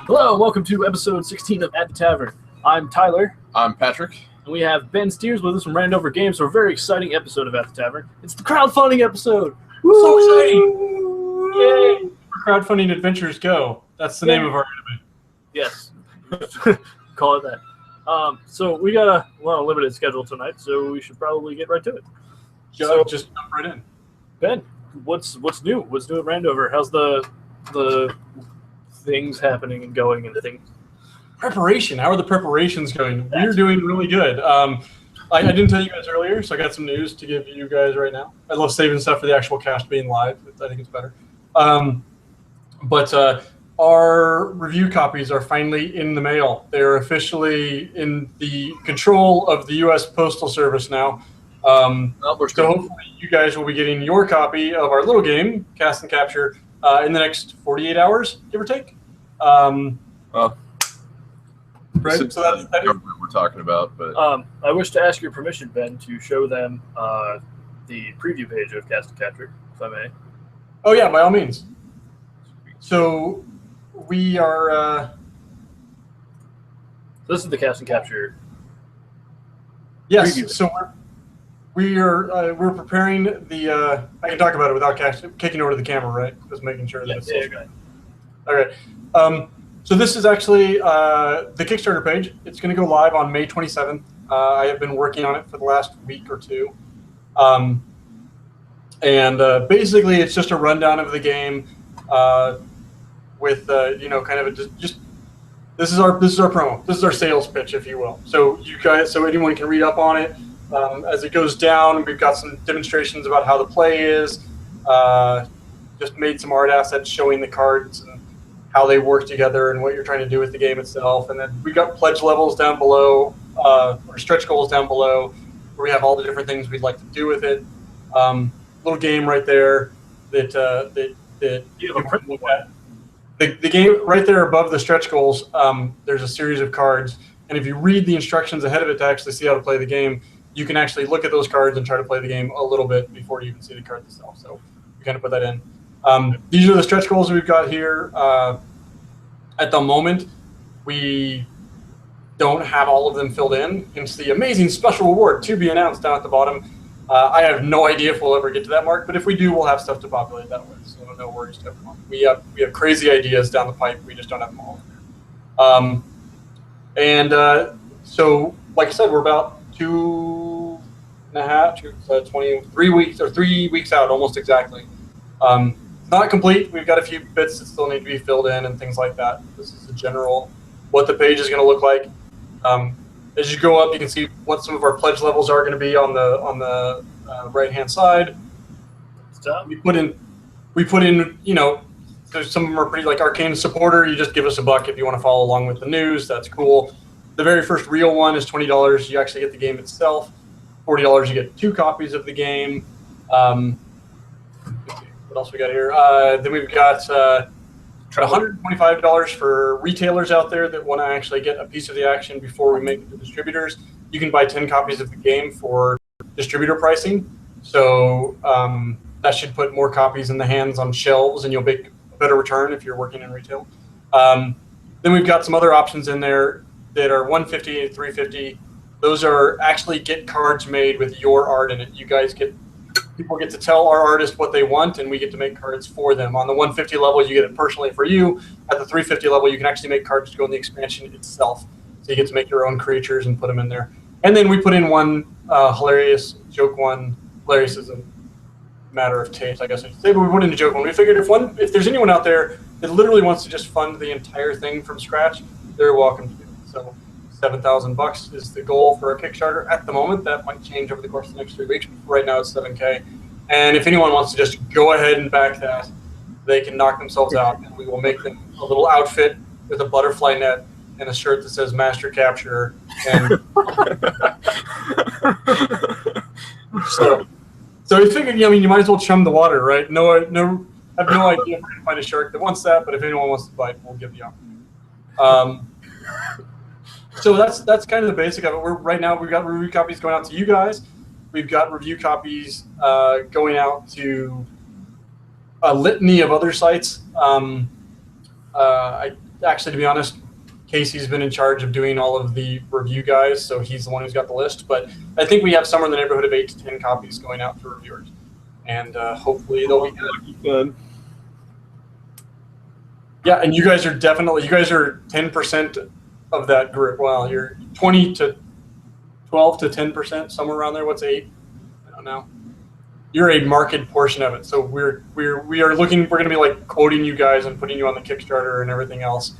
Hello, welcome to episode 16 of At the Tavern. I'm Tyler. I'm Patrick. And we have Ben Stiers with us from Randover Games for a very exciting episode of At the Tavern. It's the crowdfunding episode. Woo! So exciting! Yay! Crowdfunding Adventures Go. That's the name of our anime. Yes. Call it that. So we got a limited schedule tonight, so we should probably get right to it. So just jump right in. Ben, what's new? What's new at Randover? How's the things happening and going and things? Preparation. How are the preparations going? We're doing really good. I didn't tell you guys earlier, so I got some news to give you guys right now. I love saving stuff for the actual cast being live. I think it's better. But our review copies are finally in the mail. They're officially in the control of the U.S. Postal Service now. So hopefully you guys will be getting your copy of our little game, Cast and Capture, in the next 48 hours, give or take. Well, right. So that's the government we're talking about, but I wish to ask your permission, Ben, to show them the preview page of Cast and Capture, if I may. Oh yeah, by all means. So we are. This is the Cast and Capture. Yes. Preview. So we're preparing the. I can talk about it without kicking over to the camera, right? Just making sure that it's. Yeah. Okay. So this is actually the Kickstarter page. It's going to go live on May 27th. I have been working on it for the last week or two. Basically it's just a rundown of the game with kind of a just this is our promo. This is our sales pitch, if you will. So anyone can read up on it. As it goes down, we've got some demonstrations about how the play is. Just made some art assets showing the cards and how they work together and what you're trying to do with the game itself. And then we got pledge levels down below, or stretch goals down below, where we have all the different things we'd like to do with it. Little game right there that you can look at. The game right there above the stretch goals, there's a series of cards. And if you read the instructions ahead of it to actually see how to play the game, you can actually look at those cards and try to play the game a little bit before you even see the cards itself. So we kind of put that in. These are the stretch goals that we've got here. At the moment, we don't have all of them filled in. Hence the amazing special reward to be announced down at the bottom. I have no idea if we'll ever get to that mark, but if we do, we'll have stuff to populate that with. So no worries to everyone. We have crazy ideas down the pipe. We just don't have them all in there. So, like I said, we're about 3 weeks out, almost exactly. Not complete. We've got a few bits that still need to be filled in and things like that. This is the general what the page is going to look like. As you go up, you can see what some of our pledge levels are going to be on the right hand side. We put in, there's some of them are pretty like Arcane Supporter. You just give us $1 if you want to follow along with the news. That's cool. The very first real one is $20. You actually get the game itself. $40, you get 2 copies of the game. What else we got here? Then we've got $125 for retailers out there that want to actually get a piece of the action before we make it to distributors. You can buy 10 copies of the game for distributor pricing. So that should put more copies in the hands on shelves, and you'll make a better return if you're working in retail. Then we've got some other options in there that are $150 and $350. Those are actually get cards made with your art in it. People get to tell our artist what they want, and we get to make cards for them. On the 150 level, you get it personally for you. At the 350 level, you can actually make cards to go in the expansion itself. So you get to make your own creatures and put them in there. And then we put in one hilarious joke one. Hilarious is a matter of taste, I guess I should say, but we put in a joke one. We figured if there's anyone out there that literally wants to just fund the entire thing from scratch, they're welcome to do it. So $7,000 is the goal for a Kickstarter at the moment. That might change over the course of the next 3 weeks. Right now it's $7K. And if anyone wants to just go ahead and back that, they can knock themselves out, and we will make them a little outfit with a butterfly net and a shirt that says Master Capture. And so we figured, you might as well chum the water, right? I have no idea if we're going to find a shark that wants that, but if anyone wants to bite, we'll give the opportunity. So that's kind of the basic of it. Right now we've got review copies going out to you guys. We've got review copies going out to a litany of other sites. I actually, to be honest, Casey's been in charge of doing all of the review guys, so he's the one who's got the list. But I think we have somewhere in the neighborhood of 8 to 10 copies going out to reviewers, and hopefully they'll be good. Yeah, and you guys are 10% of that group. Well, you're 20 to 12 to 10%, somewhere around there. What's 8? I don't know. You're a marked portion of it. So we are looking. We're going to be like quoting you guys and putting you on the Kickstarter and everything else.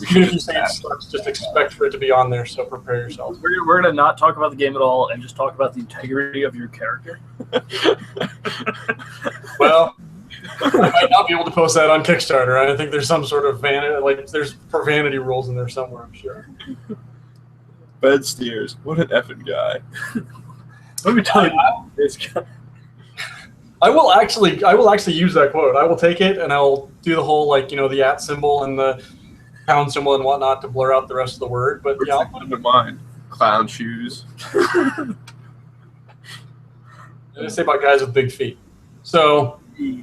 Even if you say it sucks, just expect for it to be on there. So prepare yourselves. We're going to not talk about the game at all and just talk about the integrity of your character. Well, I might not be able to post that on Kickstarter. I think there's some sort of there's profanity rules in there somewhere, I'm sure. Ben Stiers, what an effing guy. Let me tell you, this guy. I will actually use that quote. I will take it and I'll do the whole the @ symbol and the pound symbol and whatnot to blur out the rest of the word. But yeah, I'll put it in mind. Clown shoes. I say about guys with big feet. So yeah,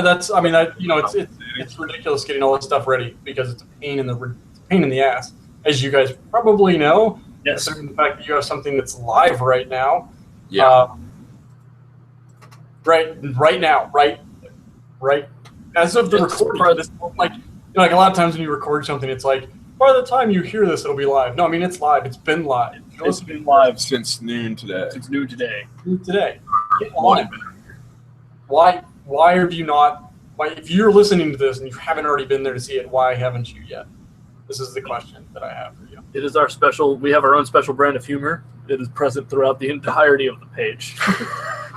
that's. I mean, it's ridiculous getting all this stuff ready because it's a pain in the ass, as you guys probably know. Yes. Considering the fact that you have something that's live right now. Yeah. Right now, as of the recording, this, like a lot of times when you record something, it's like by the time you hear this, it'll be live. No, I mean it's live. It's been live. It's been live since noon today. Since noon today. Get on it. Why have you not? Why, if you're listening to this and you haven't already been there to see it, why haven't you yet? This is the question that I have for you. It is our special. We have our own special brand of humor. It is present throughout the entirety of the page,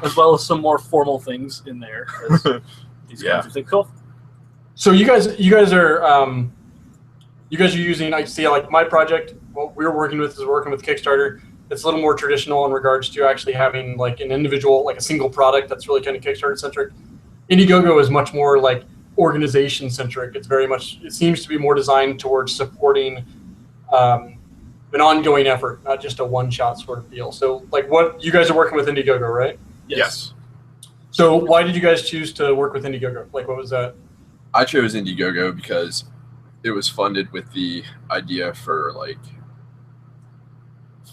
as well as some more formal things in there. These kinds of things. Cool. So you guys are using. I see, like my project. What we're working with is working with Kickstarter. It's a little more traditional in regards to actually having like an individual, like a single product that's really kind of Kickstarter centric. Indiegogo is much more like organization centric. It's very much. It seems to be more designed towards supporting an ongoing effort, not just a one-shot sort of deal. So, like, what you guys are working with Indiegogo, right? Yes. So, why did you guys choose to work with Indiegogo? Like, what was that? I chose Indiegogo because it was funded with the idea for like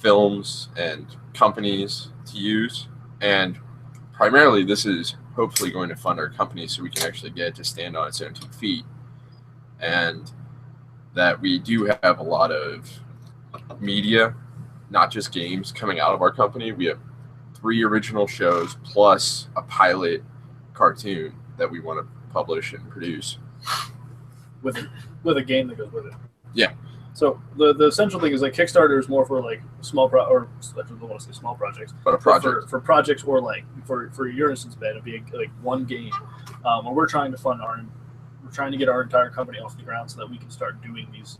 films and companies to use, and primarily this is hopefully going to fund our company so we can actually get it to stand on its own 2 feet, and that we do have a lot of media, not just games, coming out of our company. We have 3 original shows plus a pilot cartoon that we want to publish and produce with a game that goes with it. Yeah. So the essential thing is like Kickstarter is more for like small I don't want to say small projects, but a project for projects, or like for your instance, Ben, it'd be like one game. And we're trying to get our entire company off the ground so that we can start doing these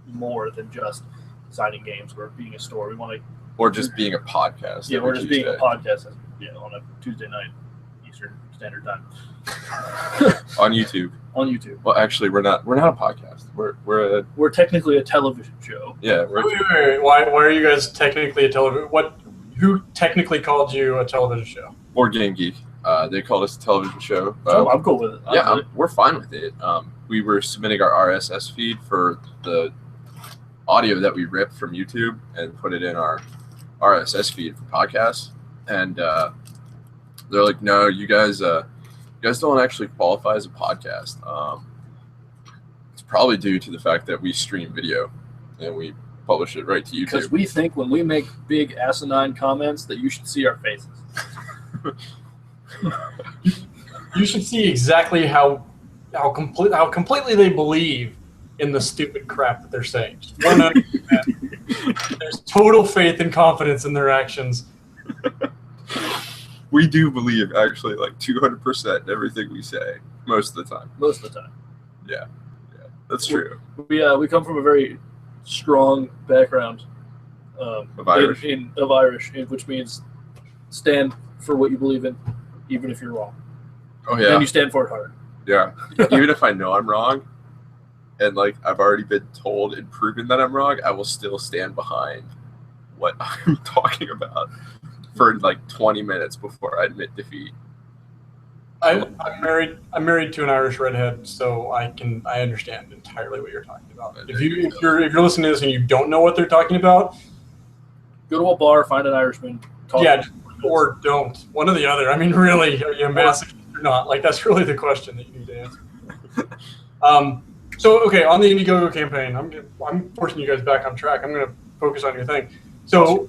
more than just designing games or being a store. We want to, or just being a podcast. Yeah, or just being a podcast. On a Tuesday night, Eastern Standard Time. On YouTube. On YouTube. Well, actually, we're not a podcast. We're technically a television show. Yeah. Wait. Why are you guys technically a television? Who technically called you a television show? Board Game Geek. They called us a television show. I'm cool with it. We're fine with it. We were submitting our RSS feed for the audio that we ripped from YouTube and put it in our RSS feed for podcasts, and they're like, "No, you guys don't actually qualify as a podcast." It's probably due to the fact that we stream video and we publish it right to YouTube. Because we think when we make big asinine comments that you should see our faces. You should see exactly how completely they believe in the stupid crap that they're saying. Just 100%. There's total faith and confidence in their actions. We do believe actually like 200% in everything we say most of the time. Most of the time. Yeah, that's true. We come from a very strong background of Irish, which means stand for what you believe in, even if you're wrong. Oh yeah. And you stand for it hard. Yeah. Even if I know I'm wrong, and like I've already been told and proven that I'm wrong, I will still stand behind what I'm talking about for like 20 minutes before I admit defeat. I'm married to an Irish redhead, so I understand entirely what you're talking about. If you're listening to this and you don't know what they're talking about, go to a bar, find an Irishman. Talk or don't. One or the other. I mean, really, are you a masochist or not? Like, that's really the question that you need to answer. So, okay, on the Indiegogo campaign, I'm forcing you guys back on track. I'm going to focus on your thing. So,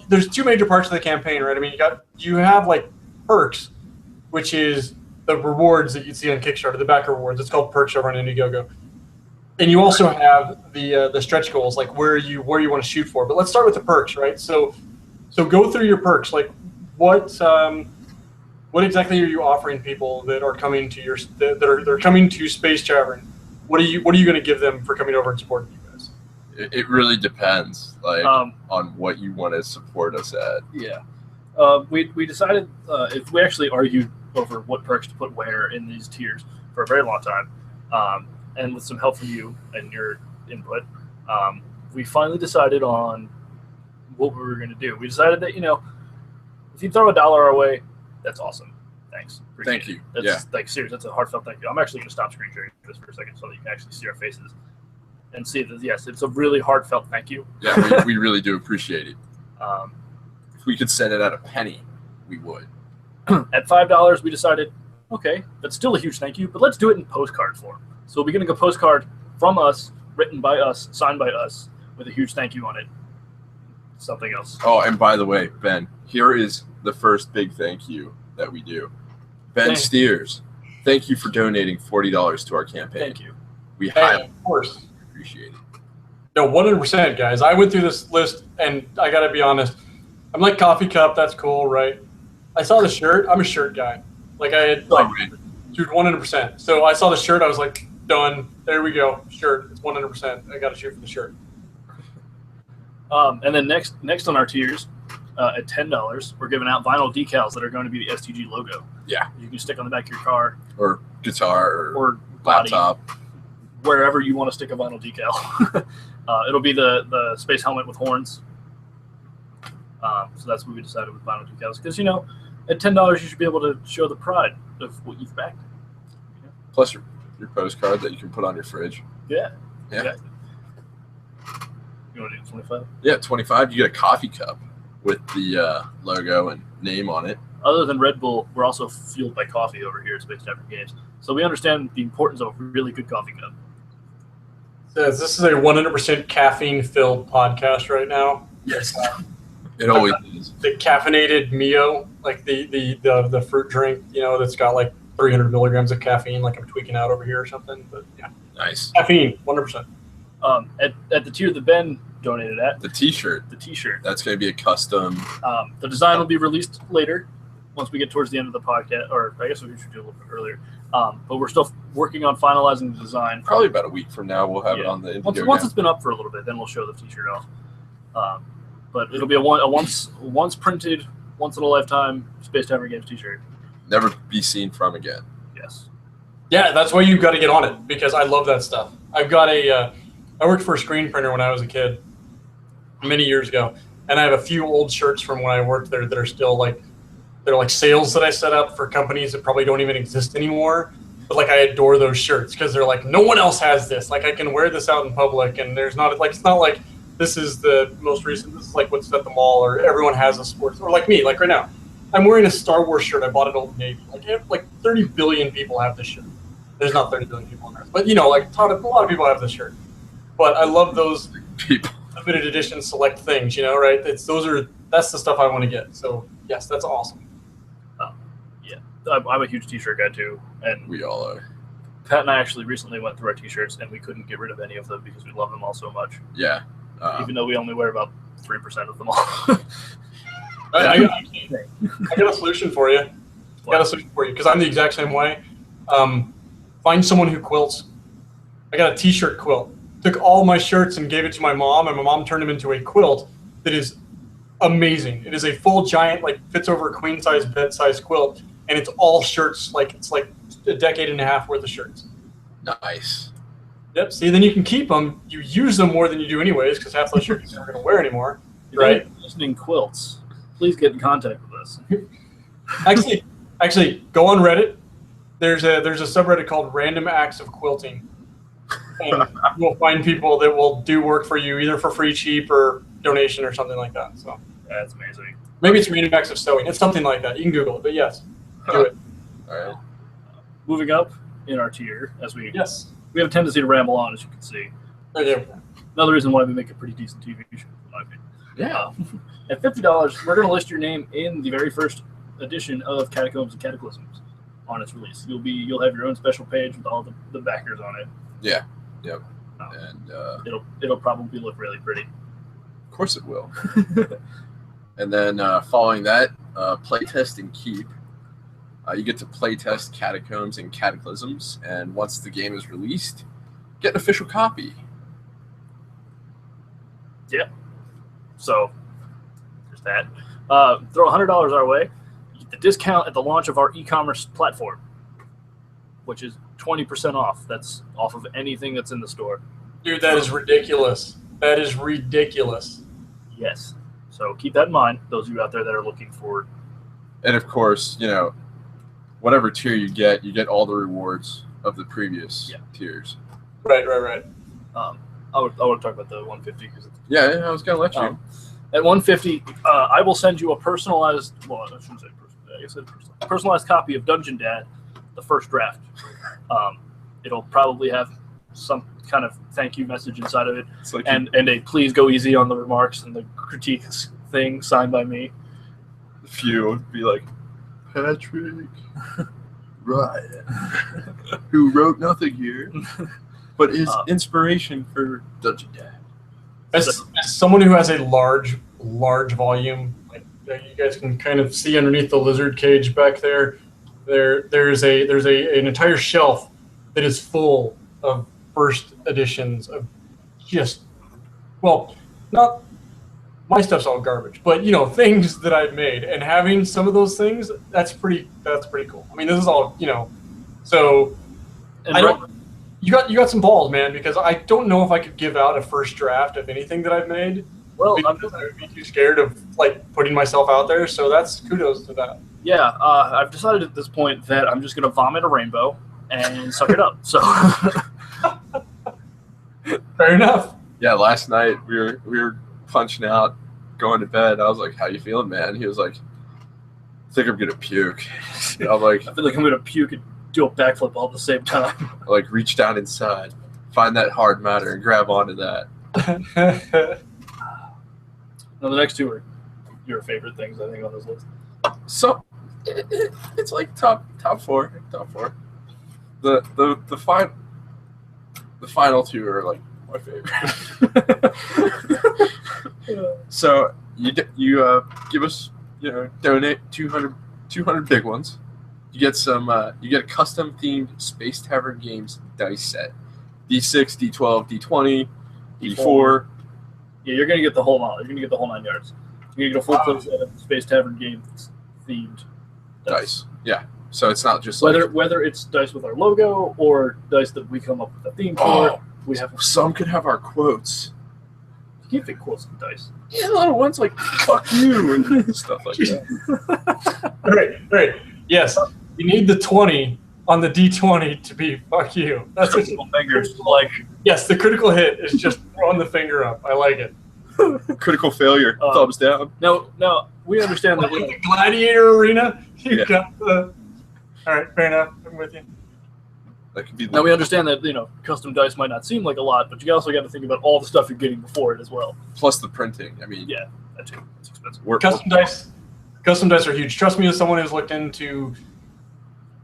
there's two major parts of the campaign, right? I mean, you have like perks, which is the rewards that you'd see on Kickstarter, the backer rewards. It's called perks over on Indiegogo. And you also have the stretch goals, like where you want to shoot for. But let's start with the perks, right? So go through your perks. Like what exactly are you offering people that are coming to they're coming to Space Tavern? What are you going to give them for coming over and supporting you guys? It really depends, like on what you want to support us at. Yeah. We decided if we actually argued over what perks to put where in these tiers for a very long time, and with some help from you and your input, we finally decided on what we were going to do. We decided that, if you throw $1 our way, that's awesome. Thanks. Thank you. That's like serious. That's a heartfelt thank you. I'm actually going to stop screen sharing this for a second so that you can actually see our faces and see that, yes, it's a really heartfelt thank you. Yeah, we really do appreciate it. If we could send it at a penny, we would. At $5, we decided, okay, that's still a huge thank you, but let's do it in postcard form. So we're going to go postcard from us, written by us, signed by us, with a huge thank you on it. Something else. Oh, and by the way, Ben, here is the first big thank you that we do. Ben Stiers, thank you for donating $40 to our campaign. Thank you. We highly of course appreciate it. No, 100%, guys. I went through this list, and I got to be honest. I'm like, coffee cup, that's cool, right? I saw the shirt. I'm a shirt guy. Like, I had, dude, 100%. So I saw the shirt. I was like, done. There we go. Shirt. It's 100%. I got to shoot for the shirt. And then next on our tiers, at $10, we're giving out vinyl decals that are going to be the STG logo. Yeah. You can stick on the back of your car. Or guitar or laptop. Wherever you want to stick a vinyl decal. It'll be the space helmet with horns. So that's what we decided with vinyl decals. Because, at $10, you should be able to show the pride of what you've backed. Plus your postcard that you can put on your fridge. Yeah. Exactly. You want to do 25? Yeah, 25. You get a coffee cup with the logo and name on it. Other than Red Bull, we're also fueled by coffee over here at Space Tavern Games. So we understand the importance of a really good coffee cup. This is a 100% caffeine-filled podcast right now. Yes. It always is. The caffeinated Mio, like the fruit drink, that's got like 300 milligrams of caffeine, like I'm tweaking out over here or something. But yeah. Nice. Caffeine, 100%. At the tier that Ben donated at. The T-shirt. That's going to be a custom. The design will be released later once we get towards the end of the podcast, or I guess we should do a little bit earlier. But we're still working on finalizing the design. Probably about a week from now, we'll have it on the Indiegogo. Once it's been up for a little bit, then we'll show the T-shirt off. But it'll be a once printed, once in a lifetime Space Tavern Games T-shirt. Never be seen from again. Yes. Yeah, that's why you've got to get on it, because I love that stuff. I've got I worked for a screen printer when I was a kid, many years ago, and I have a few old shirts from when I worked there that are still they're like sales that I set up for companies that probably don't even exist anymore. But like, I adore those shirts because they're like, no one else has this. Like, I can wear this out in public, and there's not like, it's not like this is the most recent. This is like what's at the mall, or everyone has a sports, or like me, like right now, I'm wearing a Star Wars shirt I bought at Old Navy. Like 30 billion people have this shirt. There's not 30 billion people on Earth, but a lot of people have this shirt. But I love those people. Limited edition select things, right? That's the stuff I want to get. So yes, that's awesome. Yeah, I'm a huge T-shirt guy too, and we all are. Pat and I actually recently went through our T-shirts, and we couldn't get rid of any of them because we love them all so much. Yeah. Even though we only wear about 3% of them all. I got a solution for you. Because I'm the exact same way. Find someone who quilts. I got a T-shirt quilt. Took all my shirts and gave it to my mom, and my mom turned them into a quilt that is amazing. It is a full giant, fits over a queen size bed size quilt, and it's all shirts. It's like a decade and a half worth of shirts. Nice. Yep. See, then you can keep them. You use them more than you do anyways, because half those shirts you're not going to wear anymore. Right? Listening quilts, please get in contact with us. Actually, Actually, go on Reddit. There's a subreddit called Random Acts of Quilting. And you'll find people that will do work for you either for free, cheap, or donation or something like that. So That's amazing. maybe it's Random Acts of Sewing. It's something like that. You can Google it, but yes, do it. All right. Moving up in our tier, as we Yes. we have a tendency to ramble on, as you can see. Okay. Another reason why we make a pretty decent TV show, in my opinion. Yeah. At $50, we're going to list your name in the very first edition of Catacombs and Cataclysms on its release. You'll have your own special page with all the backers on it. Yeah. Yep. Um, And it'll probably look really pretty. of course it will. And then following that, playtest and keep. You get to playtest Catacombs and Cataclysms, and once the game is released, get an official copy. So there's that. Throw $100 our way. You get the discount at the launch of our e-commerce platform, which is 20% off. That's off of anything that's in the store. Dude, that is ridiculous. That is ridiculous. Yes. So keep that in mind, those of you out there that are looking for. And of course, whatever tier you get all the rewards of the previous tiers. Right. I would talk about the 150 because it's Yeah, I was gonna let you. at 150. I will send you a personalized. Well, I shouldn't say personalized. I said personalized copy of Dungeon Dad, the first draft. It'll probably have some kind of thank you message inside of it, It's like and a please go easy on the remarks and the critiques thing signed by me. a few would be like Patrick Ryan, who wrote nothing here, but is inspiration for Dungeon Dad. As someone who has a large volume, like you guys can kind of see underneath the lizard cage back there, there's an entire shelf that is full of first editions of not my stuff's all garbage, but things that I've made, and having some of those things, that's pretty cool. I mean, this is all so And you got some balls, man, because I don't know if I could give out a first draft of anything that I've made. well, Because I would be too scared of putting myself out there. So that's kudos to that. yeah, I've decided at this point that I'm just gonna vomit a rainbow and suck it up. So Fair enough. Yeah, last night we were punching out, going to bed. I was like, "How you feeling, man?" He was like, "I think I'm gonna puke." I'm like, I feel like I'm gonna puke and do a backflip all at the same time. like reach down inside, find that hard matter, and grab onto that. Now the next two are your favorite things, I think, on this list. So it's like top four. The final two are like my favorite. So you give us donate 200 big ones. You get some you get a custom themed Space Tavern Games dice set. D6, D12, D20, D4. Yeah, you're gonna get the whole model. You're gonna get the whole 9 yards. You're gonna get a full play set of Space Tavern Games themed Dice. Yeah. So it's not just whether it's dice with our logo or dice that we come up with a theme for. We have some could have our quotes. you can fit quotes in dice. Yeah, little ones like "fuck you" and stuff like that. Right. Yes, you need the 20 on the D20 to be "fuck you." That's what Critical fingers. Like Yes, the critical hit is just throwing the finger up. I like it. Critical failure. Thumbs down. no, we understand that. Like the Gladiator Arena, you Yeah. got the. All right, fair enough. I'm with you. That could be. Now we understand that custom dice might not seem like a lot, but you also got to think about all the stuff you're getting before it as well. Plus the printing. I mean, Yeah, that too. It's expensive. Custom dice are huge. Trust me, as someone who's looked into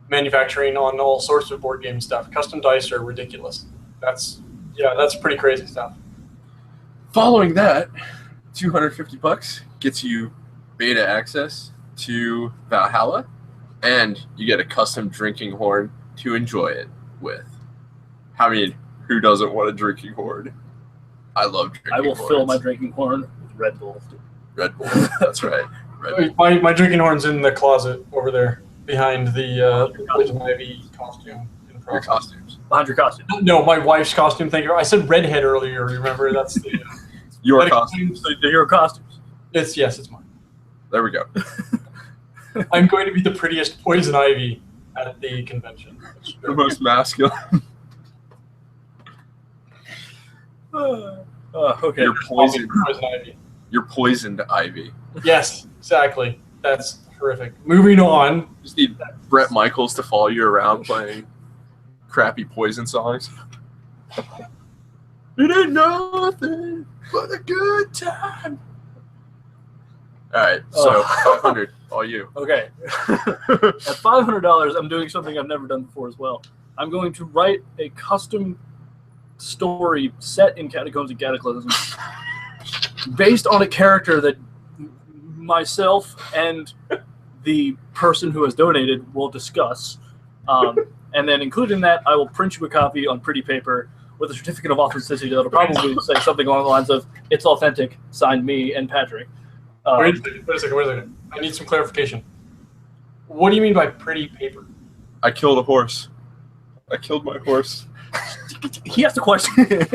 manufacturing on all sorts of board game stuff, custom dice are ridiculous. That's pretty crazy stuff. Following that, $250 gets you beta access to Valhalla, and you get a custom drinking horn to enjoy it with. I mean, who doesn't want a drinking horn? I love drinking I will horns. Fill my drinking horn with Red Bull. Red Bull. That's right. Red Bull. My drinking horn's in the closet over there behind the Poison Ivy costume. Your costumes. Behind your costume. No, my wife's costume. Thank you. I said redhead earlier. Remember? That's the. Your that costumes. So they're your costumes. It's mine. There we go. I'm going to be the prettiest poison ivy at the convention. The most masculine. Okay. You're poisoned. Poison ivy. You're poisoned ivy. Yes, exactly. That's horrific. Moving on. Just need Bret Michaels to follow you around playing crappy Poison songs. It ain't nothing but a good time. All right, so 500, all you. Okay. At $500, I'm doing something I've never done before as well. I'm going to write a custom story set in Catacombs and Cataclysm based on a character that myself and the person who has donated will discuss. And then included in that, I will print you a copy on pretty paper with a certificate of authenticity that'll probably say something along the lines of, "It's authentic, signed me and Patrick." Wait a second. I need some clarification. What do you mean by pretty paper? I killed a horse. I killed my horse. He asked a question.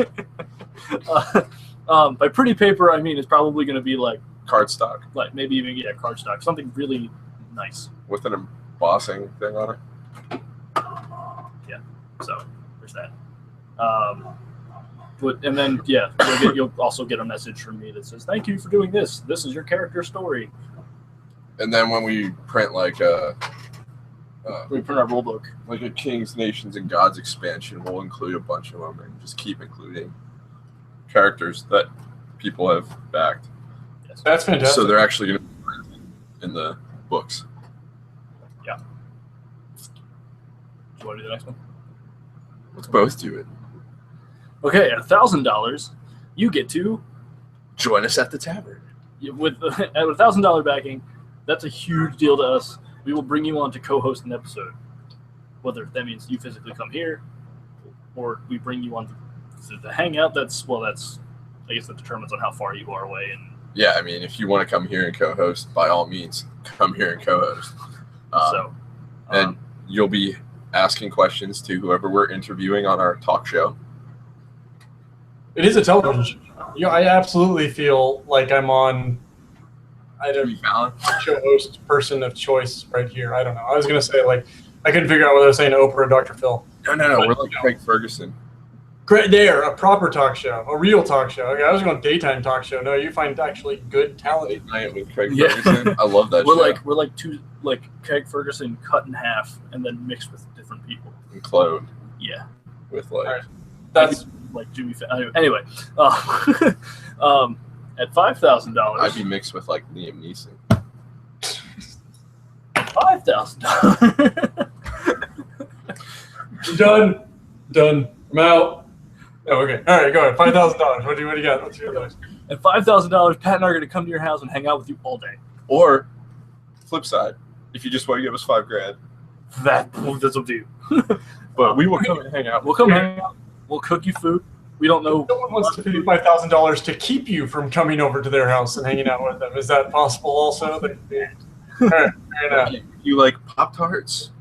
By pretty paper, I mean it's probably going to be like Cardstock. Like maybe even cardstock, something really nice With an embossing thing on it. Yeah, so there's that. And then you'll also get a message from me that says, "Thank you for doing this. This is your character story." And then when we print like We print our rule book. like a Kings, Nations, and Gods expansion, we'll include a bunch of them and just keep including characters that people have backed. Yes. That's fantastic. So they're actually going to be printed in the books. Yeah. Do you want to do the next one? Let's both do it. Okay, at $1,000, you get to Join us at the tavern. with at $1,000 backing. That's a huge deal to us. We will bring you on to co-host an episode. Whether that means you physically come here, or we bring you on to the hangout. That's I guess that determines on how far you are away. And Yeah, I mean, if you want to come here and co-host, by all means, come here and co-host. And you'll be asking questions to whoever we're interviewing on our talk show. It is a television show. I absolutely feel like I'm on either show host person of choice right here. I don't know. I was going to say, like, I couldn't figure out whether I was saying Oprah or Dr. Phil. No. We're like Craig Ferguson. Great, there, a proper talk show, a real talk show. Okay, I was going daytime talk show. No, you find actually good talent. Night with Craig Ferguson. I love that show. We're like Craig Ferguson cut in half and then mixed with different people. And cloned. Yeah. With like. Right. That's like Jimmy. Anyway, at $5,000, I'd be mixed with like Liam Neeson. $5,000. done. I'm out. Oh, okay. All right, go ahead. $5,000. What do you got? What's your list? At $5,000, Pat and I are going to come to your house and hang out with you all day. Or, flip side, if you just want to give us $5,000, That's up to you. but we will come and hang out. We'll come hang out. We'll cook you food. We don't know. No one wants to pay $5,000 to keep you from coming over to their house and hanging out with them. Is that possible also? All right, fair enough. You like Pop-Tarts,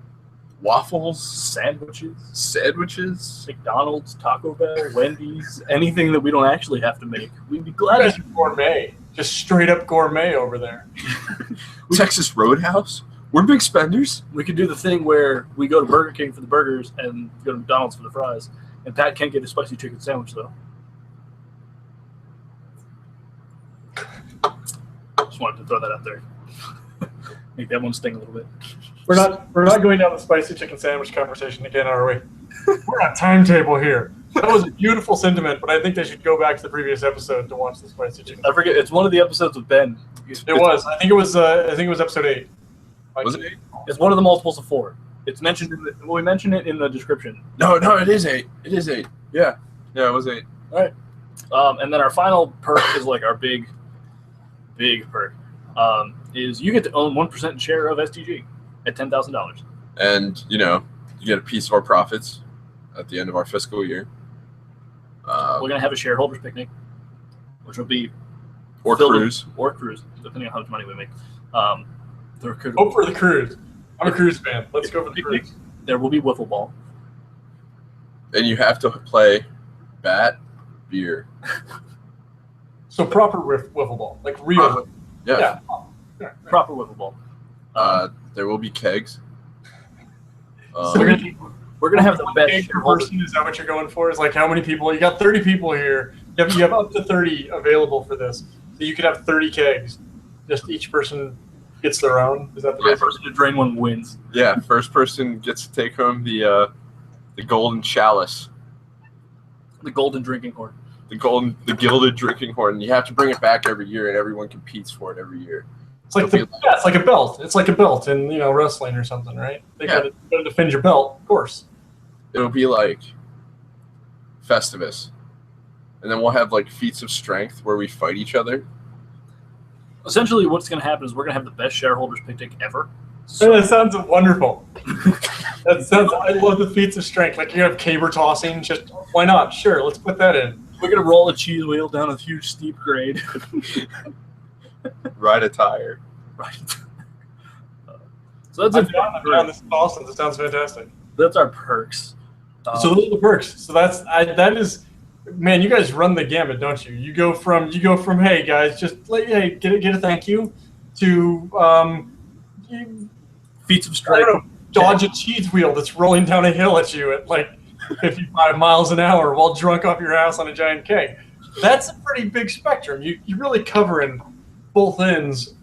waffles, Sandwiches, McDonald's, Taco Bell, Wendy's, anything that we don't actually have to make. We'd be glad That's gourmet. Just straight up gourmet over there. Texas Roadhouse. We're big spenders. We could do the thing where we go to Burger King for the burgers and go to McDonald's for the fries. And Pat can't get a spicy chicken sandwich, though. Just wanted to throw that out there. Make that one sting a little bit. We're not going down the spicy chicken sandwich conversation again, are we? We're on timetable here. That was a beautiful sentiment, but I think they should go back to the previous episode to watch the spicy chicken. I forget. It's one of the episodes with Ben. It was. I think it was episode 8. Was it 8? It's one of the multiples of 4. It's mentioned. We mentioned it in the description. No, it is 8. It is 8. Yeah, it was 8. All right. And then our final perk is like our big perk. Is you get to own 1% share of STG at $10,000. And you get a piece of our profits at the end of our fiscal year. We're gonna have a shareholders picnic, which will be cruise, depending on how much money we make. Hope for the cruise. I'm a cruise fan. Let's go for the cruise. There will be wiffle ball. And you have to play bat, beer. So proper wiffle ball, like real. Yeah. Proper wiffle ball. There will be kegs. So We're gonna have the best keg per person. Is that what you're going for? Is like how many people? You got 30 people here. You have up to 30 available for this. So you could have 30 kegs. Just each person gets their own. Is that the first person to drain one wins? Yeah, first person gets to take home the golden chalice, The golden drinking horn. the gilded drinking horn. You have to bring it back every year, and everyone competes for it every year. It's like it's like a belt. It's like a belt in wrestling or something, right? They gotta defend your belt, of course. It'll be like Festivus, and then we'll have like feats of strength where we fight each other. Essentially, what's going to happen is we're going to have the best shareholders picnic ever. So that sounds wonderful. I love the feats of strength. Like you have caber tossing. Just why not? Sure, let's put that in. We're going to roll a cheese wheel down a huge steep grade. Ride a tire. Right. So that's This is awesome. This sounds fantastic. That's our perks. So those are the perks. So that is, man. You guys run the gamut, don't you? You go from hey guys, just get a thank you, to feats of strength. Dodge a cheese wheel that's rolling down a hill at you at like 55 miles an hour while drunk off your ass on a giant keg. That's a pretty big spectrum. You're really covering both ends.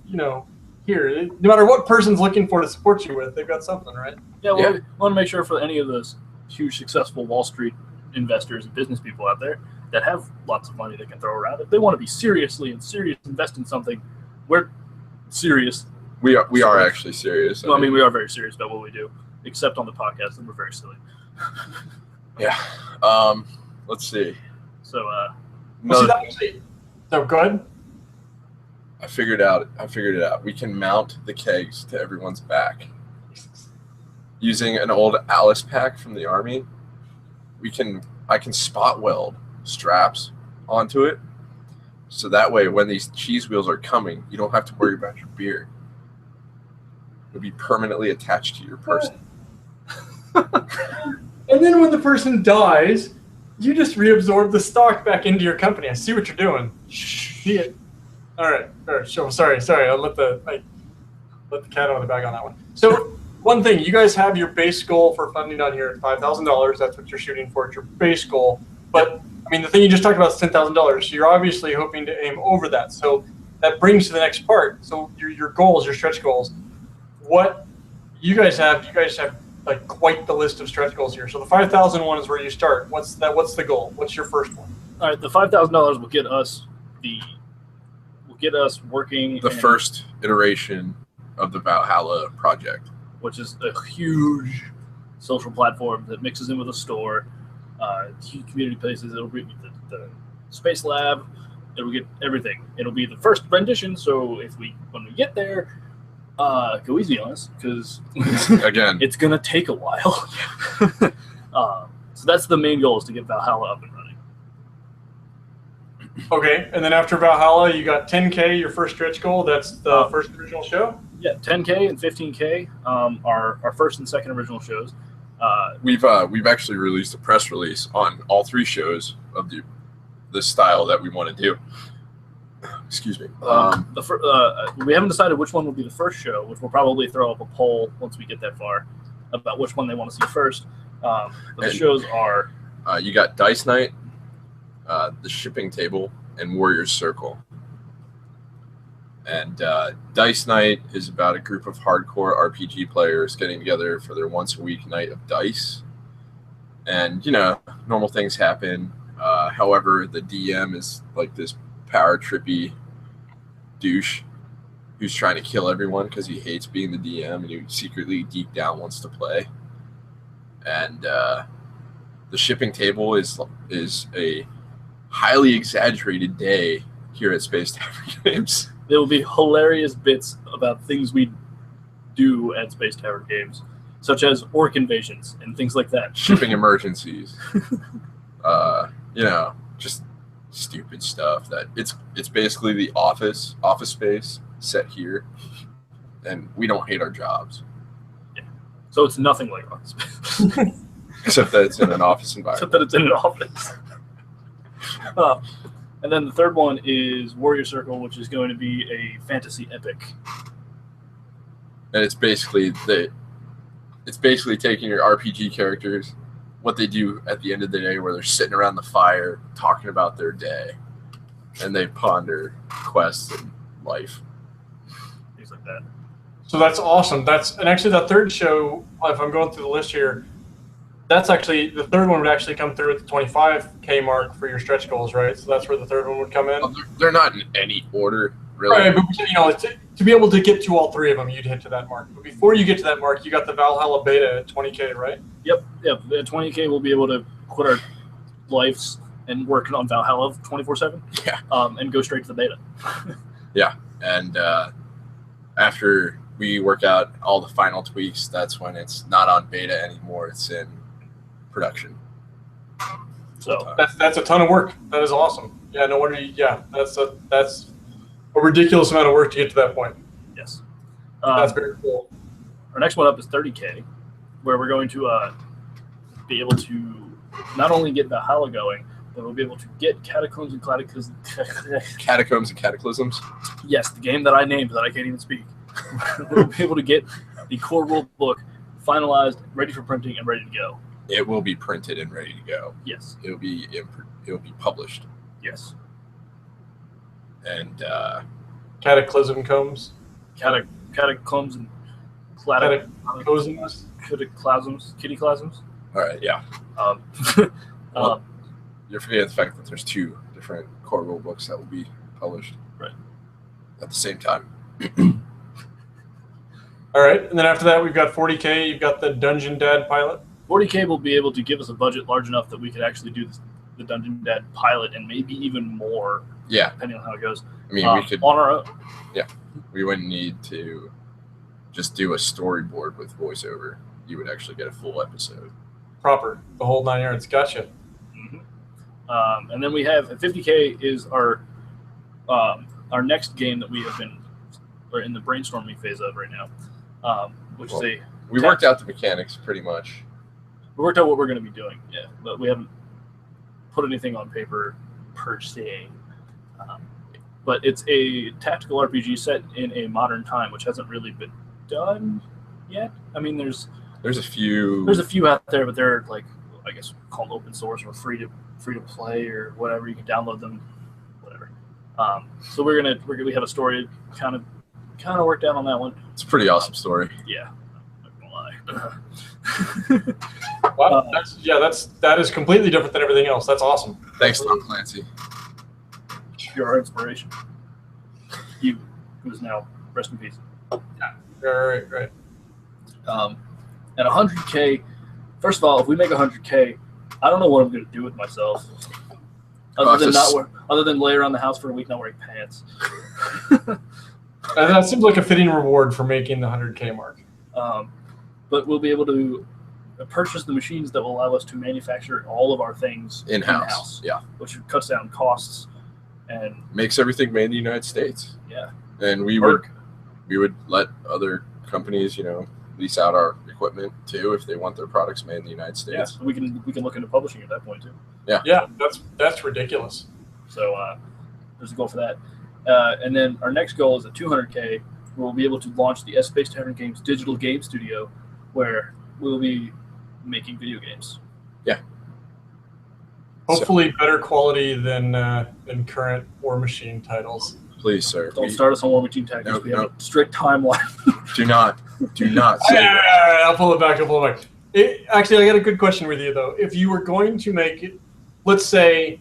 Here, no matter what person's looking for to support you with, they've got something, right? Yeah, we want to make sure for any of those huge, successful Wall Street investors and business people out there that have lots of money they can throw around, if they want to be serious invest in something, we're serious. We are actually serious. Well, I mean, we are very serious about what we do, except on the podcast, and we're very silly. Yeah. Let's see. So, go ahead. I figured it out. We can mount the kegs to everyone's back. Using an old Alice pack from the army, I can spot weld straps onto it. So that way, when these cheese wheels are coming, you don't have to worry about your beer. It'll be permanently attached to your person. And then when the person dies, you just reabsorb the stock back into your company. I see what you're doing. See it. All right. Sure. Sorry. I'll let the cat out of the bag on that one. So one thing, you guys have your base goal for funding on here at $5,000. That's what you're shooting for. It's your base goal. But I mean, the thing you just talked about is $10,000. So you're obviously hoping to aim over that. So that brings to the next part. So your goals, your stretch goals. What you guys have like quite the list of stretch goals here. So the 5,000 one is where you start. What's the goal? What's your first one? All right, the $5,000 will get us working the first iteration of the Valhalla project, which is a huge social platform that mixes in with a store, community places. It'll be the space lab. It'll get everything. It'll be the first rendition. So when we get there, go easy on us because again, it's gonna take a while. So that's the main goal, is to get Valhalla up and running. Okay, and then after Valhalla, you got 10K, your first stretch goal. That's the first original show? Yeah, 10K and 15K are our first and second original shows. We've actually released a press release on all three shows of the style that we want to do. Excuse me. We haven't decided which one will be the first show, which we'll probably throw up a poll once we get that far about which one they want to see first. But the shows are... you got Dice Night, the Shipping Table, and Warrior's Circle. And Dice Night is about a group of hardcore RPG players getting together for their once-a-week night of dice. And, normal things happen. However, the DM is like this power-trippy douche who's trying to kill everyone because he hates being the DM and he secretly, deep down, wants to play. And the Shipping Table is a highly exaggerated day here at Space Tavern Games. There will be hilarious bits about things we do at Space Tavern Games, such as orc invasions and things like that. Shipping emergencies. Just stupid stuff that it's basically the office space set here, and we don't hate our jobs. Yeah. So it's nothing like office space. Except that it's in an office environment. Except that it's in an office. And then the third one is Warrior Circle, which is going to be a fantasy epic. and it's basically taking your RPG characters, what they do at the end of the day, where they're sitting around the fire talking about their day, and they ponder quests and life, things like that. So that's awesome. And actually that third show, if I'm going through the list here, that's actually the third one would actually come through at the 25K mark for your stretch goals, right? So that's where the third one would come in. Well, they're not in any order, really. Right, but to be able to get to all three of them, you'd hit to that mark. But before you get to that mark, you got the Valhalla beta at 20K, right? Yep. At 20K, we'll be able to quit our lives and work on Valhalla 24/7. Yeah. And go straight to the beta. Yeah, and after we work out all the final tweaks, that's when it's not on beta anymore. It's in production. So that's a ton of work. That is awesome. Yeah, no wonder. That's a ridiculous amount of work to get to that point. yes. That's very cool. Our next one up is 30K, where we're going to be able to not only get Valhalla going, but we'll be able to get Catacombs and Cataclysms. Catacombs and Cataclysms. Yes, the game that I named that I can't even speak. We'll be able to get the core rule book finalized, ready for printing, and ready to go. It will be printed and ready to go. Yes. It'll be published. Yes. And Cataclysm comes. Catacombs and Cataclysms. Kittyclasms. all right, yeah. Um, You're forgetting the fact that there's two different core rule books that will be published right. at the same time. All right, and then after that, we've got 40K. You've got the Dungeon Dad pilot. 40K will be able to give us a budget large enough that we could actually do the Dungeon Dad pilot and maybe even more. Yeah. Depending on how it goes. I mean, we could on our own. Yeah, we wouldn't need to just do a storyboard with voiceover. You would actually get a full episode. Proper, the whole 9 yards. Gotcha. Mm-hmm. And then we have 50K is our next game that we have been in the brainstorming phase of right now, which is we worked out the mechanics pretty much. We worked out what we're going to be doing, yeah, but we haven't put anything on paper per se. But it's a tactical RPG set in a modern time, which hasn't really been done yet. I mean, there's a few out there, but they're like, I guess, called open source or free to play or whatever. You can download them, whatever. So we have a story kind of worked out on that one. It's a pretty awesome story. Yeah, I'm not gonna lie. Wow, that is completely different than everything else. That's awesome. Thanks, Tom Clancy. You're our inspiration. You, who's now rest in peace. Right. And 100K. First of all, if we make 100K, I don't know what I'm going to do with myself, other than lay around the house for a week not wearing pants. That seems like a fitting reward for making the 100K mark. But we'll be able to purchase the machines that will allow us to manufacture all of our things in-house. Yeah, which cuts down costs and makes everything made in the United States. Yeah, and we would let other companies, lease out our equipment too if they want their products made in the United States. Yeah, so we can look into publishing at that point too. Yeah, that's ridiculous. So there's a goal for that. And then our next goal is at 200K, where we'll be able to launch the S-Space Tavern Games digital game studio, where we'll be making video games. Yeah. Hopefully better quality than current War Machine titles. Please, sir. Don't start us on War Machine Tactics. We have a strict timeline. Do not say that. I'll pull it back. Actually, I got a good question with you, though. If you were going to make it, let's say,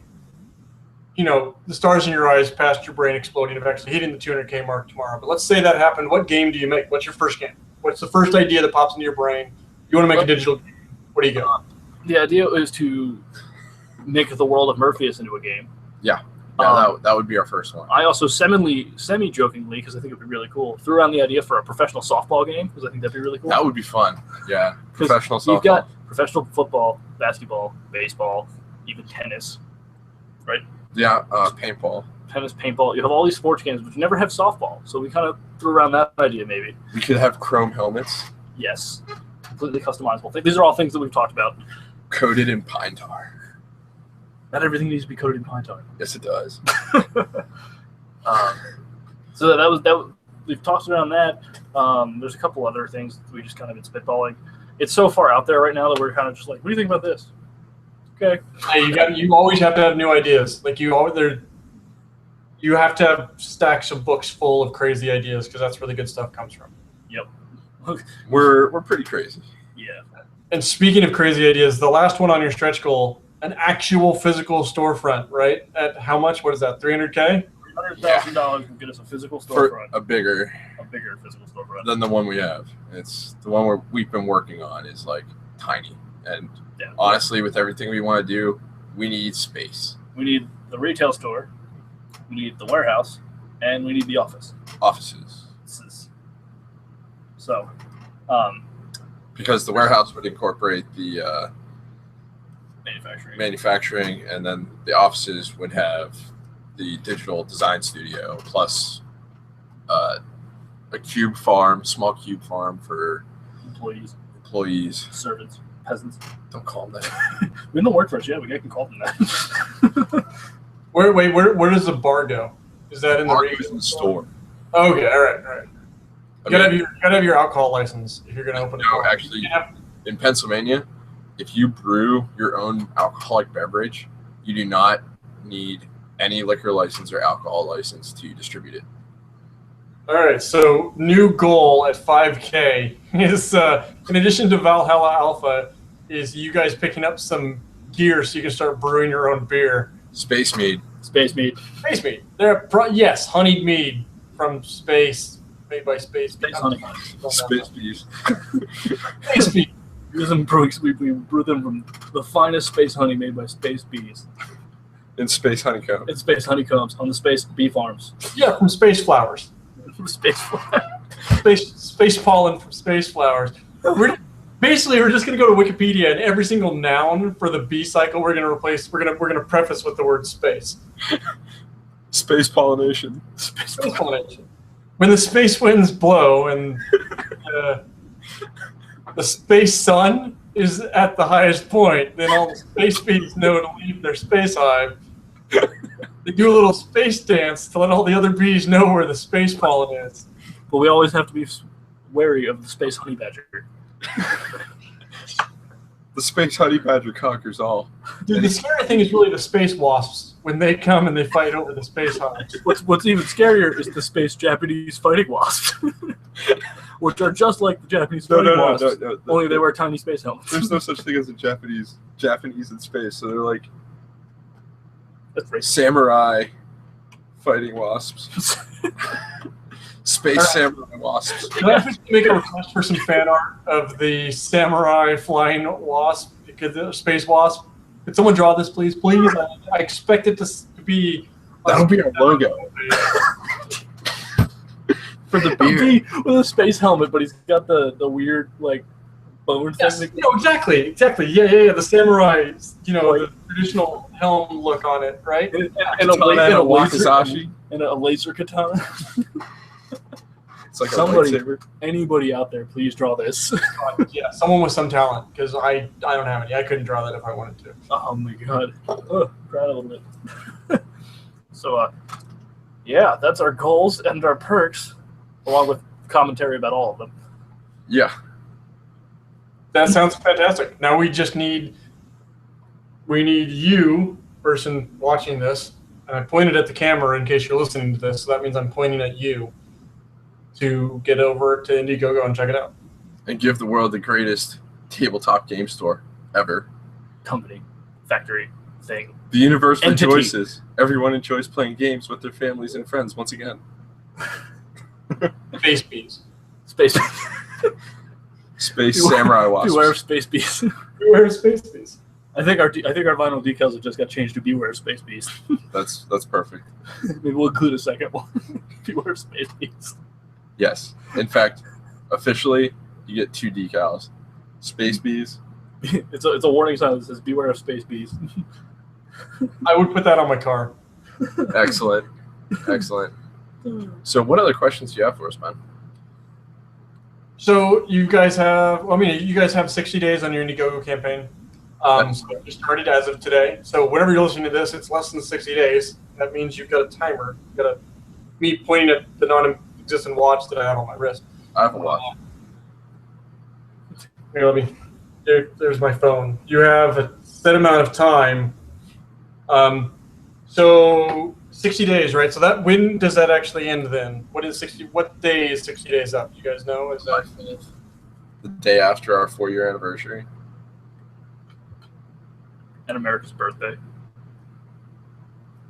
the stars in your eyes past your brain exploding of actually hitting the 200K mark tomorrow. But let's say that happened. What game do you make? What's your first game? What's the first idea that pops into your brain? You want to make a digital game. Where do you go? The idea is to make the world of Morpheus into a game. Yeah, that would be our first one. I also semi-jokingly, because I think it would be really cool, threw around the idea for a professional softball game, because I think that'd be really cool. That would be fun. Yeah, professional softball. You've got professional football, basketball, baseball, even tennis, right? Yeah, paintball. Tennis, paintball. You have all these sports games, but you never have softball. So we kind of threw around that idea, maybe. We could have chrome helmets. Yes. Completely customizable. These are all things that we've talked about. Coated in pine tar. Not everything needs to be coated in pine tar. Yes, it does. So that was we've tossed around that. There's a couple other things that we just kind of been spitballing. It's so far out there right now that we're kind of just like, what do you think about this? Okay. Hey, you always have to have new ideas. Like you have to have stacks of books full of crazy ideas because that's where the good stuff comes from. Yep. We're pretty crazy. Yeah. And speaking of crazy ideas, the last one on your stretch goal, an actual physical storefront, right? At how much? What is that? $300K? $100,000 will get us a physical For storefront. a bigger Physical storefront. than the one we have. It's the one we've been working on is like tiny. And Yeah. honestly, with everything we want to do, we need space. We need the retail store, we need the warehouse, and we need the office. Offices. So, Because the warehouse would incorporate the manufacturing, and then the offices would have the digital design studio plus a cube farm, small cube farm for employees, servants, peasants. Don't call them that. We don't work for us yet. We can call them that. Where does the bar go? Is that in the Bar retail goes in the store? Okay, all right. You gotta have your alcohol license if you're gonna open a bar. No, actually, in Pennsylvania, if you brew your own alcoholic beverage, you do not need any liquor license or alcohol license to distribute it. All right, so new goal at 5K is, in addition to Valhalla Alpha, is you guys picking up some gear so you can start brewing your own beer. Space mead. Space mead. Space mead. Yes, honeyed mead from space, made by space. Space honey. Space bees. Space mead. We brew them from the finest space honey made by space bees. And space honeycomb. It's space honeycombs on the space bee farms. Yeah, from space flowers. From space Space pollen from space flowers. We're just gonna go to Wikipedia and every single noun for the bee cycle we're gonna preface with the word space. Space pollination. Space pollination. When the space winds blow and the space sun is at the highest point, then all the space bees know to leave their space hive. They do a little space dance to let all the other bees know where the space pollen is. But we always have to be wary of the space honey badger. The space honey badger conquers all. Dude, the scary thing is really the space wasps when they come and they fight over the space hives. What's even scarier is the space Japanese fighting wasps, which are just like the Japanese fighting wasps. No, only they wear tiny space helmets. There's no such thing as a Japanese in space. So they're like samurai fighting wasps. Space samurai wasps. Can I just make a request for some fan art of the samurai flying wasp, the space wasp? Could someone draw this, please? Please. I expect it to be. That'll be our logo. For the bee with a space helmet, but he's got the weird like bone thing. Exactly. Yeah. The samurai, the traditional helm look on it, right? And a laser katana. It's like somebody, a lightsaber. Anybody out there, please draw this. Yeah, someone with some talent, because I don't have any. I couldn't draw that if I wanted to. Oh my god. Cried a little bit. So, yeah, that's our goals and our perks, along with commentary about all of them. Yeah. That sounds fantastic. Now we need you, person watching this, and I pointed at the camera in case you're listening to this, so that means I'm pointing at you, to get over to Indiegogo and check it out. And give the world the greatest tabletop game store ever. Company, factory, thing. The universe Entity. rejoices. Everyone enjoys playing games with their families and friends once again. Space bees. Space samurai wasps. Beware of space bees. Beware of space bees. I think our vinyl decals have just got changed to beware of space bees. That's perfect. Maybe we'll include a second one. Beware of space bees. Yes. In fact, officially, you get 2 decals. Space bees. It's a warning sign that says beware of space bees. I would put that on my car. Excellent. So what other questions do you have for us, man? So you guys have 60 days on your Indiegogo campaign. So it started as of today. So whenever you're listening to this, it's less than 60 days. That means you've got a timer. You've got me pointing at the existing watch that I have on my wrist. I have a watch. Here, let me. There's my phone. You have a set amount of time. So 60 days, right? So that when does that actually end then? What day is 60 days up? You guys know? Is that the day after our 4-year anniversary? And America's birthday.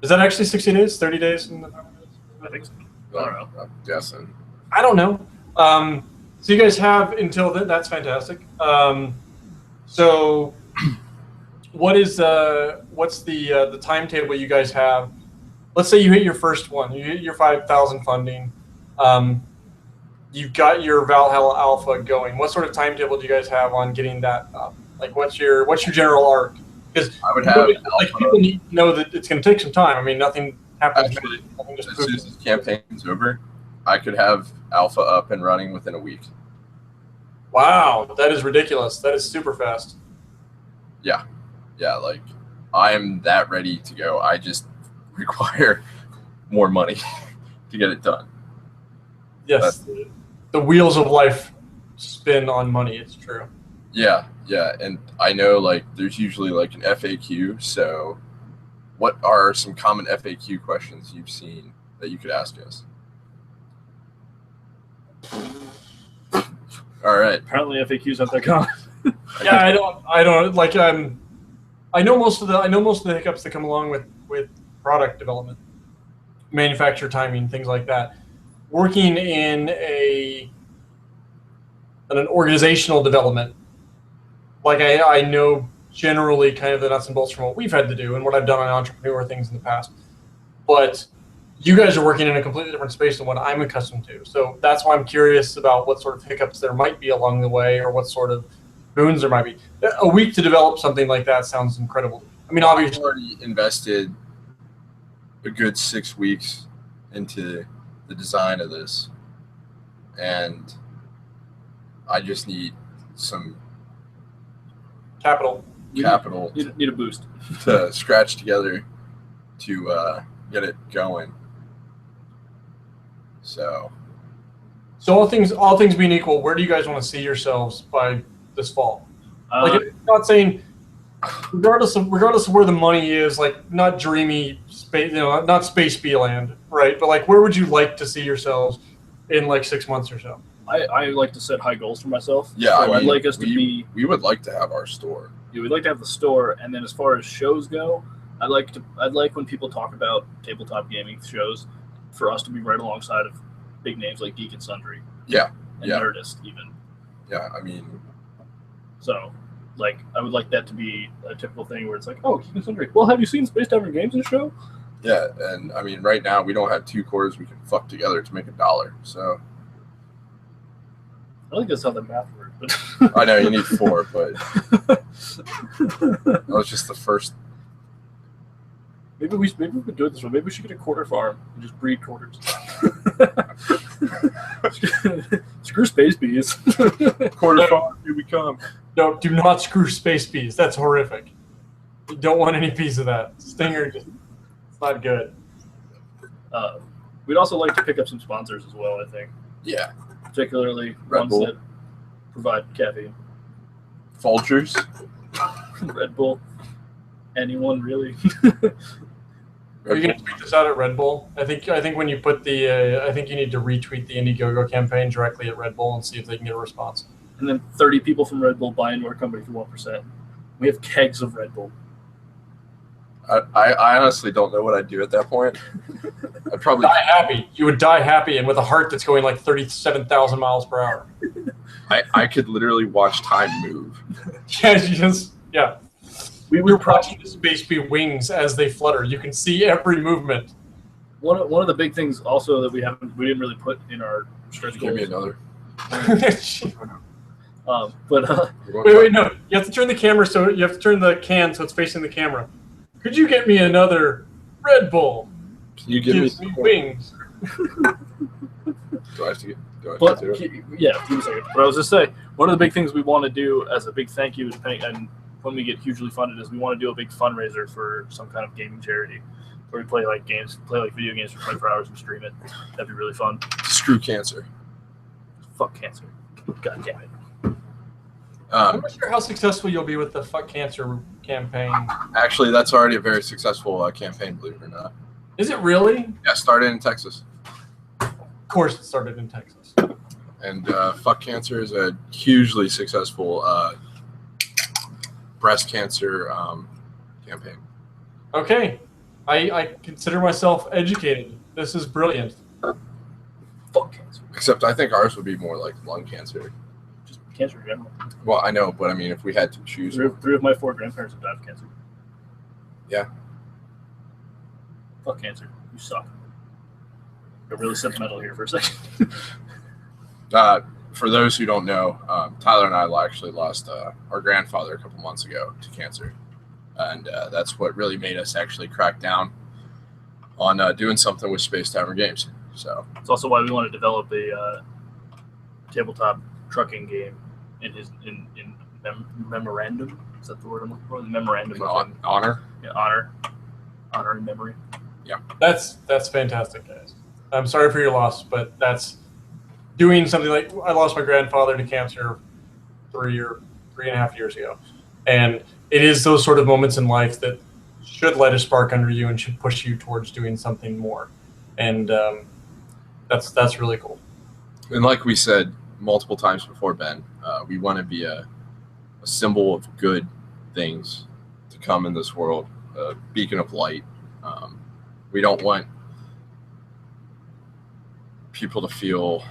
Is that actually 60 days? 30 days? I think so. I don't know. I'm guessing. I don't know. So you guys have until then. That's fantastic. So what's the timetable you guys have? Let's say you hit your first one. You hit your 5,000 funding. You've got your Valhalla Alpha going. What sort of timetable do you guys have on getting that up? Like, what's your general arc? Because I would have people need to know that it's going to take some time. I mean, nothing happens. Actually, as soon as this campaign's over, I could have Alpha up and running within a week. Wow, that is ridiculous. That is super fast. Yeah, like I am that ready to go. I just require more money to get it done. Yes, the wheels of life spin on money. It's true. Yeah, and I know like there's usually like an FAQ. So, what are some common FAQ questions you've seen that you could ask us? All right. Apparently, FAQs aren't that common. Yeah, I don't like. I know most of the hiccups that come along with product development, manufacturer timing, things like that. Working in an organizational development, like I know generally kind of the nuts and bolts from what we've had to do and what I've done on entrepreneur things in the past. But you guys are working in a completely different space than what I'm accustomed to. So that's why I'm curious about what sort of hiccups there might be along the way or what sort of boons there might be. A week to develop something like that sounds incredible. I mean, obviously, I've already invested a good 6 weeks into the design of this, and I just need some capital. Need a boost to scratch together to get it going. So all things being equal, where do you guys want to see yourselves by this fall? Like, I'm not saying, regardless of where the money is, like not dreamy space, not space land, right? But like, where would you like to see yourselves in like 6 months or so? I like to set high goals for myself. Yeah, so I'd like us to be. We would like to have our store. Yeah, we'd like to have the store, and then as far as shows go, I'd like when people talk about tabletop gaming shows, for us to be right alongside of big names like Geek and Sundry. Yeah. And Nerdist even. Yeah, I mean. So, like, I would like that to be a typical thing where it's like, oh, Geek and Sundry. Well, have you seen Space Tavern Games in the show? Yeah, and I mean, right now we don't have 2 quarters we can fuck together to make $1. So. I think that's how the math works. But I know you need 4, but that was just the first. Maybe we could do it this way. Maybe we should get a quarter farm and just breed quarters. Screw space bees. Quarter farm, here we come. No, do not screw space bees. That's horrific. You don't want any piece of that. Stinger, it's not good. We'd also like to pick up some sponsors as well, I think. Yeah. Particularly Red ones Bull. that provide caffeine. Folgers. Red Bull. Anyone really? Are you going to tweet this out at Red Bull? I think when you put I think you need to retweet the Indiegogo campaign directly at Red Bull and see if they can get a response. And then 30 people from Red Bull buy into our company for 1%. We have kegs of Red Bull. I honestly don't know what I'd do at that point. I'd probably die happy. You would die happy and with a heart that's going like 37,000 miles per hour. I could literally watch time move. Yeah. We're watching the space bee wings as they flutter. You can see every movement. One of the big things also that we didn't really put in our stretch goals. Give me another. Wait, no. You have to turn the camera so you have to turn the can so it's facing the camera. Could you get me another Red Bull? Can you give me wings? Do I have to do it? Yeah, give me a second. But I was just saying, one of the big things we want to do as a big thank you, and when we get hugely funded, is we want to do a big fundraiser for some kind of gaming charity Where we play like video games for 24 hours and stream it. That'd be really fun. Screw cancer. Fuck cancer. God damn it. I'm not sure how successful you'll be with the Fuck Cancer campaign. Actually, that's already a very successful campaign, believe it or not. Is it really? Yeah, started in Texas. Of course it started in Texas. And Fuck Cancer is a hugely successful breast cancer campaign. Okay. I consider myself educated. This is brilliant. Fuck cancer. Except I think ours would be more like lung cancer. Just cancer in general. Well, I know, but I mean, if we had to choose. Three of my 4 grandparents have died of cancer. Yeah. Fuck cancer. You suck. Got really sentimental here for a second. For those who don't know, Tyler and I actually lost our grandfather a couple months ago to cancer. And that's what really made us actually crack down on doing something with Space Tavern games. So it's also why we want to develop a tabletop trucking game in memorandum. Is that the word I'm looking for? The memorandum of honor. Yeah, honor and memory. Yeah, that's fantastic, guys. I'm sorry for your loss, but that's doing something like I lost my grandfather to cancer 3.5 years ago, and it is those sort of moments in life that should light a spark under you and should push you towards doing something more, and that's really cool. And like we said multiple times before, Ben, we want to be a symbol of good things to come in this world, a beacon of light. We don't want people to feel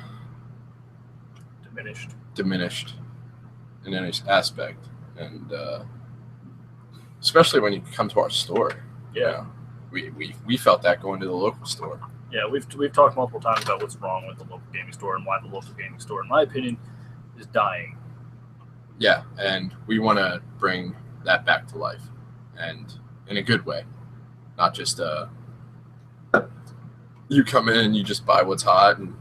diminished in any aspect, and especially when you come to our store. Yeah, we felt that going to the local store. Yeah, we've talked multiple times about what's wrong with the local gaming store and why the local gaming store, in my opinion, is dying. Yeah, and we want to bring that back to life, and in a good way, not just you come in and you just buy what's hot and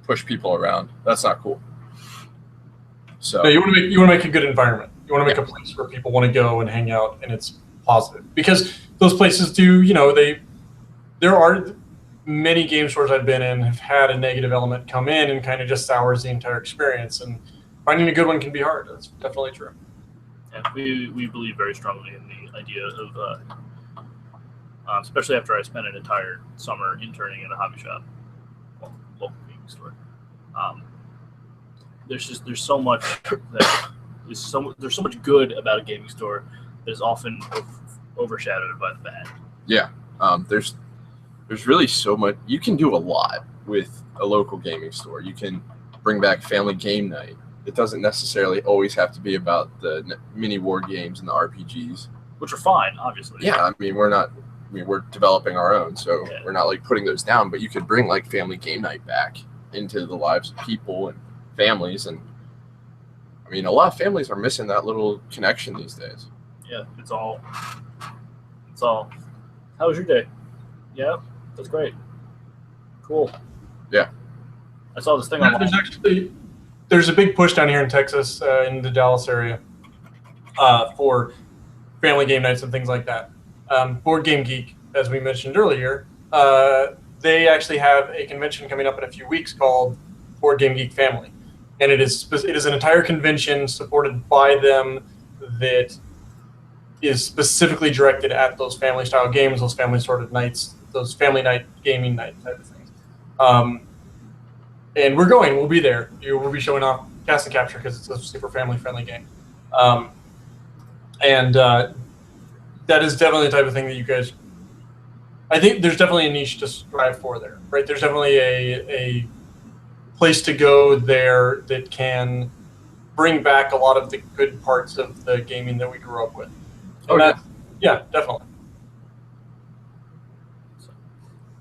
push people around. That's not cool. So no, you want to make a good environment. You want to make a place where people want to go and hang out, and it's positive, because those places do. There are many game stores I've been in have had a negative element come in and kind of just sours the entire experience. And finding a good one can be hard. That's definitely true. And we believe very strongly in the idea of, especially after I spent an entire summer interning in a hobby shop, local gaming store. There's so much that there's so much good about a gaming store that is often overshadowed by the bad. Yeah, there's really so much you can do a lot with a local gaming store. You can bring back family game night. It doesn't necessarily always have to be about the mini war games and the RPGs, which are fine, obviously. Yeah, we're developing our own, so we're not like putting those down. But you could bring like family game night back into the lives of people and families, and I mean, a lot of families are missing that little connection these days. Yeah, it's all. How was your day? Yeah, that's great. Cool. Yeah. I saw this thing online. There's a big push down here in Texas, in the Dallas area, for family game nights and things like that. Board Game Geek, as we mentioned earlier, they actually have a convention coming up in a few weeks called Board Game Geek Family, and it is an entire convention supported by them that is specifically directed at those family style games, those family sort of nights, those family night gaming night type of things. And we'll be there. We'll be showing off Cast and Capture because it's a super family friendly game. That is definitely the type of thing that you guys, I think there's definitely a niche to strive for there, right? There's definitely a place to go there that can bring back a lot of the good parts of the gaming that we grew up with. Yeah, definitely.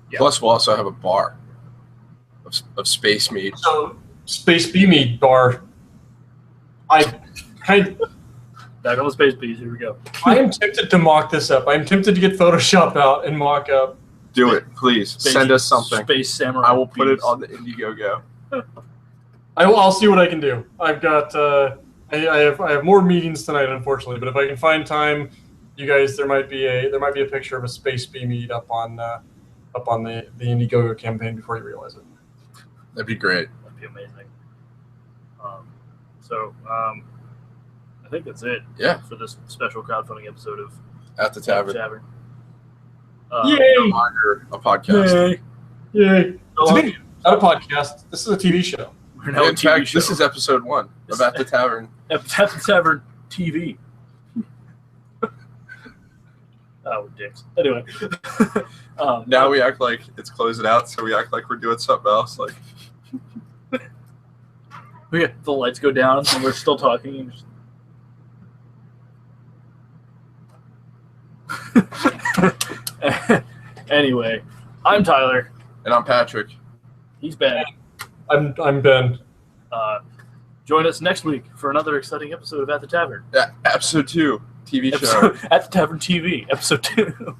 Yeah. Plus, we'll also have a bar of Space Meat. So, Space Bee Meat bar. Back on the Space Bees, here we go. I am tempted to mock this up. I'm tempted to get Photoshop out and mock up. Do it, please. Send us something. Space Samurai. I will put it on the Indiegogo. I'll see what I can do. I've got I have more meetings tonight, unfortunately, but if I can find time you guys, there might be a picture of a space bee meat up on the Indiegogo campaign before you realize it. That'd be great. That'd be amazing. I think that's it. Yeah. For this special crowdfunding episode of At the Tavern. Yay! No longer a podcast. Yay! No It's not a podcast. This is a TV show. We're now a In TV fact, show. this is episode 1 of At the Tavern. At the Tavern TV. Oh, dicks. Anyway. Now we act like it's closing out, so we act like we're doing something else. Like, the lights go down and we're still talking. Anyway, I'm Tyler. and I'm Patrick. He's Ben. I'm Ben. Join us next week for another exciting episode of At the Tavern. Yeah, episode 2, TV show. At the Tavern TV, episode 2.